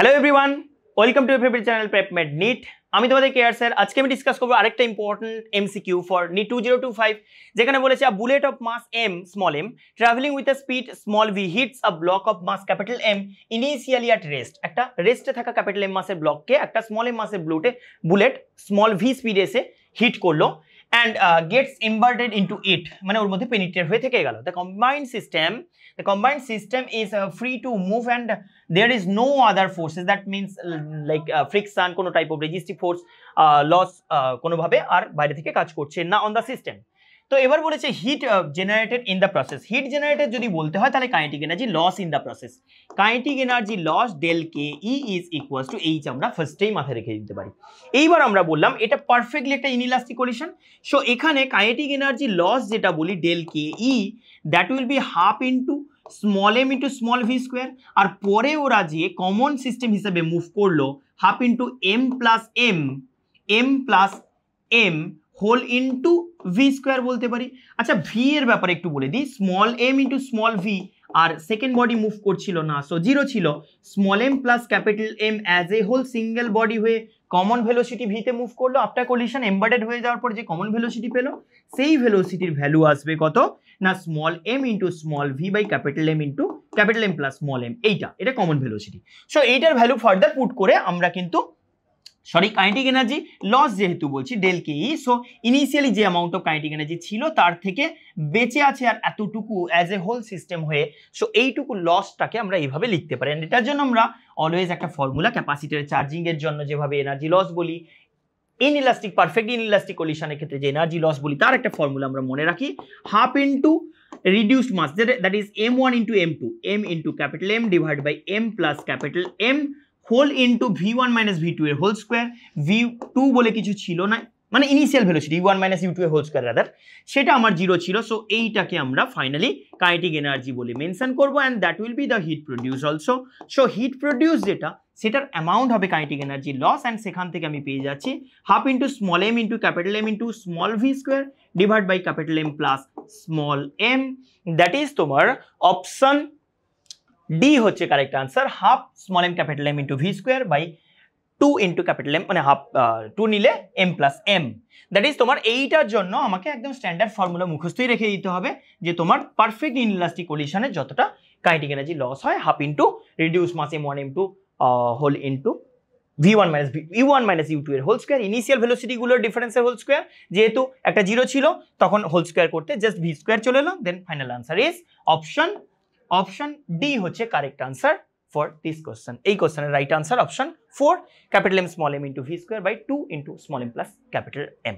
Hello everyone, welcome to your favourite channel PrepMed NEET. আমি তোমাদের care sir. আজকে আমি ডিসকাস করবো আরেকটা ইম্পর্টেন্ট এমসিকিউ ফর নিট 2025, যেখানে বলেছে a bullet of mass m small m travelling with a speed small v hits a block of mass capital M initially at rest. একটা রেস্টে থাকা ক্যাপিটাল এম মাসের ব্লককে একটা স্মল এম মাসের bullet small v স্পিডে এসে হিট করলো and gets embedded into it, মানে ওর মধ্যে পেনিট্রেট হয়ে থেকে গেল। The combined system is free to move and there is no other forces, that means like friction, কোনো type of resistive force loss কোনোভাবে আর বাইরে থেকে কাজ করছে না on the system। তো এবার বলেছে heat generated in the process. Heat generated যদি বলতে হয় তাহলে kinetic energy loss in the process. Kinetic energy loss del K E is equals to H, আমরা ফার্স্টেই মাথায় রেখে দিতে পারি। এইবার আমরা বললাম এটা পারফেক্টলি একটা ইনইলাস্টিক কলিশন। সো এখানে কাইনেটিক এনার্জি লস যেটা বলি del K E, that will be half into small M into small V square, আর পরে ওরা যে কমন সিস্টেম হিসেবে মুভ করলো half into M plus m whole into V square বলতে পারি। আচ্ছা, ভি এর ব্যাপারে একটু বলে দিই। Small M into small v, আর সেকেন্ড বডি মুভ করছিল না, সো জিরো ছিল। Small m plus capital M as a whole single body হয়ে কমন ভেলোসিটি ভিতে মুভ করলো। আফটার কলিশন এমবেডেড হয়ে যাওয়ার পর যে কমন ভেলোসিটি পেলো, সেই ভেলোসিটির ভ্যালু আসবে কত না small M into small V by capital M into capital M plus small M. এটা কমন ভেলোসিটি। সো এইটার ভ্যালু ফার্দার পুট করে আমরা কিন্তু কাইনেটিক এনার্জি লস যেহেতু বলছি del K E, so initially যে অ্যামাউন্ট অফ কাইনেটিক এনার্জি ছিল তার থেকে বেঁচে আছে আর এতটুকু অ্যাজ এ হোল সিস্টেম হয়ে, সো এইটুকু লসটাকে আমরা এইভাবে লিখতে পারি। এটার জন্য আমরা অলওয়েজ একটা ফর্মুলা ক্যাপাসিটরের চার্জিং এর জন্য যেভাবে এনার্জি লস বলি, ইনইলাস্টিক পারফেক্ট ইনইলাস্টিক কলিশনের ক্ষেত্রে যে এনার্জি লস বলি, তার একটা ফর্মুলা আমরা মনে রাখি। Half into reduced mass, that is m1 into m2, m into capital M divide by m plus capital M whole into v1 minus v2 এর হোল স্কোয়ার। v2 বলে কিছু ছিল না, মানে initial velocity v1 minus u2 এর whole square rather, সেটা আমার zero ছিল। সো এইটাকে আমরা ফাইনালি কাইনেটিক এনার্জি বলে মেনশন করবো, and that will be the heat produce also. So heat produce যেটা, সেটার অ্যামাউন্ট হবে কাইনেটিক এনার্জি লস, অ্যান্ড সেখান থেকে আমি পেয়ে যাচ্ছি half into small M into capital M into small V square divide by capital M plus small M. That is তোমার option D হচ্ছে correct answer. Half small M capital M into V square by 2 into capital M, মানে half 2 নিলে M plus M. That is তোমার এইটার জন্য আমাকে একদম standard formula মুখস্থই রেখে দিতে হবে যে তোমার পারফেক্ট ইনইলাস্টিক কলিশনে যতটা কাইনেটিক এনার্জি লস হয় half into reduce mass m1 m2 whole into v1 minus u2 এর হোল স্কোয়ার। ইনিশিয়াল ভেলোসিটি গুলোর ডিফারেন্সের হোল স্কোয়ার, যেহেতু একটা জিরো ছিল তখন হোল স্কোয়ার করতে জাস্ট ভি স্কোয়ার চলে এলো। Then final answer is option D হচ্ছে correct answer for this question. এই কোশ্চেনের right answer option 4, capital M small M into V square by 2 into small m plus capital M.